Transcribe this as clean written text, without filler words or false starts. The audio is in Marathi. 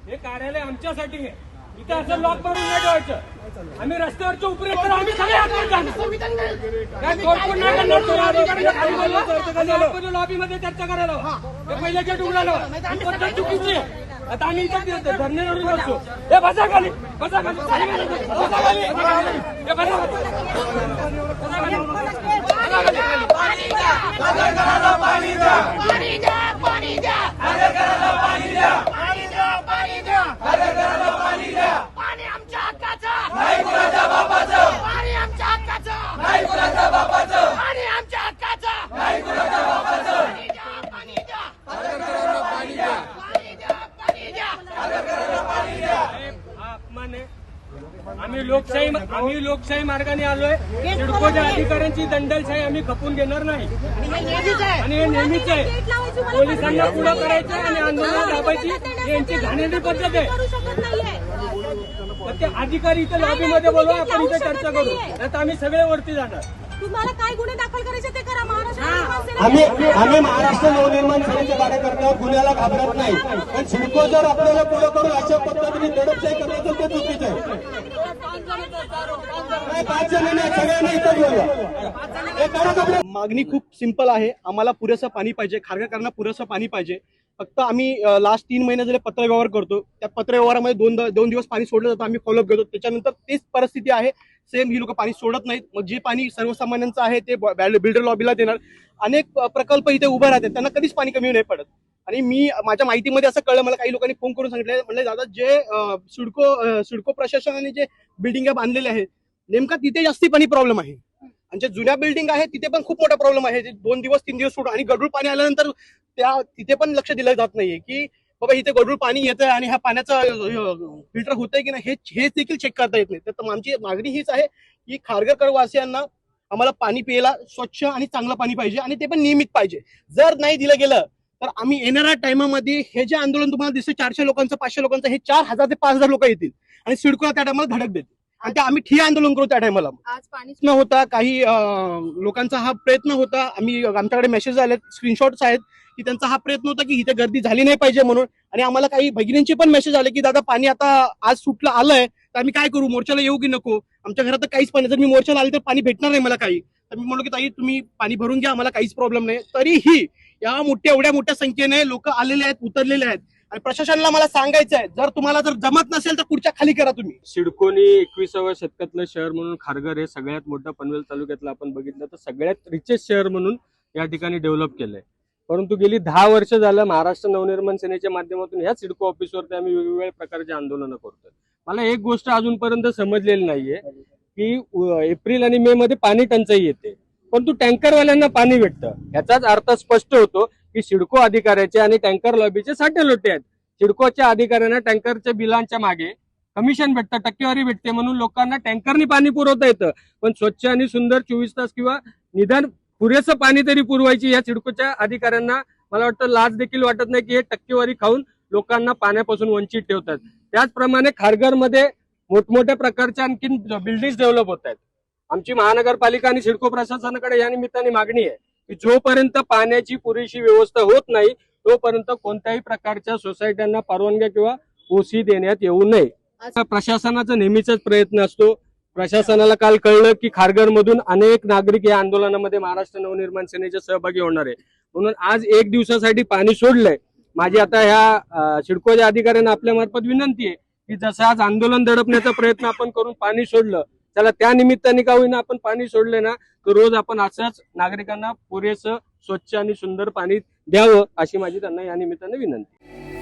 हे कार्यालय आमच्यासाठी आहे. इथे असं लॉक मारून नाही ठेवायचं. आम्ही रस्त्यावरच्या उपरी तर आम्ही सगळे लॉबीमध्ये चर्चा करायला पहिल्या गेट उघडायला पद्धत चुकीची आहे. आता आम्ही इथे धरणे लढून बसतो. हे बसा खाली, बसा खाली, बसा खाली, हे बसा पाणी द्या, पाणी द्या, पाणी द्या, पाणी द्या, पाणी द्या, पाणी द्या, पाणी द्या, पाणी द्या, पाणी आमच्या हक्काचं नाही, कुणाच्या बापाचं, पाणी आमच्या हक्काचं नाही, कुणाच्या बापाचं, पाणी आमच्या हक्काचं नाही, कुणाच्या बापाचं, पाणी द्या, पाणी द्या, पाणी द्या, पाणी द्या, पाणी द्या, पाणी द्या. हा अपमान आहे. आम्ही लोकशाही मार्गाने आलोय. सिडकोच्या अधिकाऱ्यांची दंडलशाही आम्ही खपून घेणार नाही आणि हे नेहमीच आहे. पोलिसांना पुढं करायचं आणि आंदोलन दाबायची यांची घाणेरडी पद्धत आहे. ते अधिकारी इथे लॉबीमध्ये बोलवा, आपण इथे चर्चा करू, नाही आम्ही सगळे वरती जाणार. तुम्हाला काय गुन्हे दाखल करायचे ते करा. आम्ही महाराष्ट्र नवनिर्माण सेनेचे कार्यकर्ते गुन्ह्याला घाबरत नाही, पण सिडको जर आपल्याला पुढे करून अशा पद्धतीने दडपशाही करायचं ते चुकीचं आहे. मागणी खूप सिंपल आहे. आम्हाला पुरेसं पाणी पाहिजे, खारघरकरांना पुरेसं पाणी पाहिजे. फक्त आम्ही लास्ट 3 महिने झाले पत्रव्यवहार करतो. त्या पत्रव्यवहारामध्ये दोन दिवस पाणी सोडलं जातं, आम्ही फॉलोअप घेतो. त्याच्यानंतर तीच परिस्थिती आहे सेम. ही लोक पाणी सोडत नाहीत. मग जे पाणी सर्वसामान्यांचं आहे ते बिल्डर लॉबीला देणार. अनेक प्रकल्प इथे उभे राहतात, त्यांना कधीच पाणी कमी नाही पडत. आणि मी माझ्या माहितीमध्ये असं कळलं, मला काही लोकांनी फोन करून सांगितलं, म्हणले दादा जे सिडको प्रशासनाने जे बिल्डिंग बांधलेले आहेत नेमका तिथे जास्ती पाणी प्रॉब्लेम आहे. आणि जे जुन्या बिल्डिंग आहे तिथे पण खूप मोठा प्रॉब्लेम आहे. 2 दिवस 3 दिवस सोडून आणि गढूळ पाणी आल्यानंतर तिथे पण लक्ष दिलं जात नाहीये की बाबा इथे गढूळ पाणी येतंय आणि ह्या पाण्याचं फिल्टर होतंय की नाही हे देखील चेक करता येत नाही. तर आमची मागणी हीच आहे की खारघर वासियांना आम्हाला पाणी प्यायला स्वच्छ आणि चांगलं पाणी पाहिजे आणि ते पण नियमित पाहिजे. जर नाही दिलं गेलं तर आम्ही येणाऱ्या टायमामध्ये हे जे आंदोलन तुम्हाला दिसतं 400 लोकांचं 500 लोकांचं, हे 4000 ते 5000 लोक येतील आणि सिडकोला त्या टायमाला धडक देतील आणि ते आम्ही ठिय्या आंदोलन करू. त्या टायमाला आज पाणी न होता काही लोकांचा हा प्रयत्न होता. आमच्याकडे मेसेज आले, स्क्रीनशॉट्स आहेत की त्यांचा हा प्रयत्न होता की इथे गर्दी झाली नाही पाहिजे म्हणून. आणि आम्हाला काही भगिनींचे पण मेसेज आले की दादा पाणी आता आज सुटलं आलंय तर आम्ही काय करू, मोर्चाला येऊ की नको, आमच्या घरात तर काहीच पाणी, जर मी मोर्चाला आले तर पाणी भेटणार नाही मला काही. तर मी म्हणलो की ताई तुम्ही पाणी भरून घ्या, आम्हाला काहीच प्रॉब्लेम नाही. तरीही या एवढ्या मोठ्या संख्येने लोक आलेले आहेत, उतरलेले आहेत. आणि प्रशासनाला मला सांगायचं आहे, जर तुम्हाला जर जमत नसेल तर पुढच्या खाली करा तुम्ही. सिडकोनी 21व्या शतकातलं शहर म्हणून खारघर हे सगळ्यात मोठं पनवेल तालुक्यातलं आपण बघितलं तर सगळ्यात रिचेस्ट शहर म्हणून या ठिकाणी डेव्हलप केलंय. परंतु गेली 10 वर्ष झालं महाराष्ट्र नवनिर्माण सेनेच्या माध्यमातून ह्या सिडको ऑफिसवरती आम्ही वेगवेगळ्या प्रकारचे आंदोलनं करतोय. मला एक गोष्ट अजूनपर्यंत समजलेली नाहीये की एप्रिल आणि मे मध्ये पाणी टंचाई येते परंतु टँकरवाल्यांना पाणी भेटतं. याचाच अर्थ स्पष्ट होतो की सिडको अधिकाऱ्याचे आणि टँकर लॉबीचे साठे लोटे आहेत. सिडकोच्या अधिकाऱ्यांना टँकरच्या बिलांच्या मागे कमिशन भेटतं, टक्केवारी भेटते म्हणून लोकांना टँकरनी पाणी पुरवता येतं. पण स्वच्छ आणि सुंदर 24 तास किंवा निदान पुरेसं पाणी तरी पुरवायची या सिडकोच्या अधिकाऱ्यांना मला वाटतं लाज देखील वाटत नाही की हे टक्केवारी खाऊन लोकांना पाण्यापासून वंचित ठेवतात. त्याचप्रमाणे खारघरमध्ये मोठमोठ्या प्रकारच्या आणखी बिल्डिंग डेव्हलप होत आहेत. आमची महानगरपालिका आणि सिडको प्रशासनाकडे या निमित्ताने मागणी आहे की जोपर्यंत पाण्याची पुरेशी व्यवस्था होत नाही तोपर्यंत कोणत्याही प्रकारच्या सोसायट्यांना परवानग्या किंवा ओसी देण्यात येऊ नये. प्रशासनाचा नेहमीच प्रयत्न असतो. प्रशासनाला काल कळलं की खारघर मधून अनेक नागरिक या आंदोलनामध्ये महाराष्ट्र नवनिर्माण सेनेचे सहभागी होणार आहे म्हणून आज 1 दिवसासाठी पाणी सोडलंय. माझी आता ह्या सिडकोच्या अधिकाऱ्यांना आपल्या मार्फत विनंती आहे की जसं आज आंदोलन दडपण्याचा प्रयत्न आपण करून पाणी सोडलं, त्याला त्या निमित्ताने का होईना आपण पाणी सोडले ना तर रोज आपण असंच नागरिकांना पुरेसं स्वच्छ आणि सुंदर पाणी द्यावं अशी माझी त्यांना या निमित्ताने विनंती.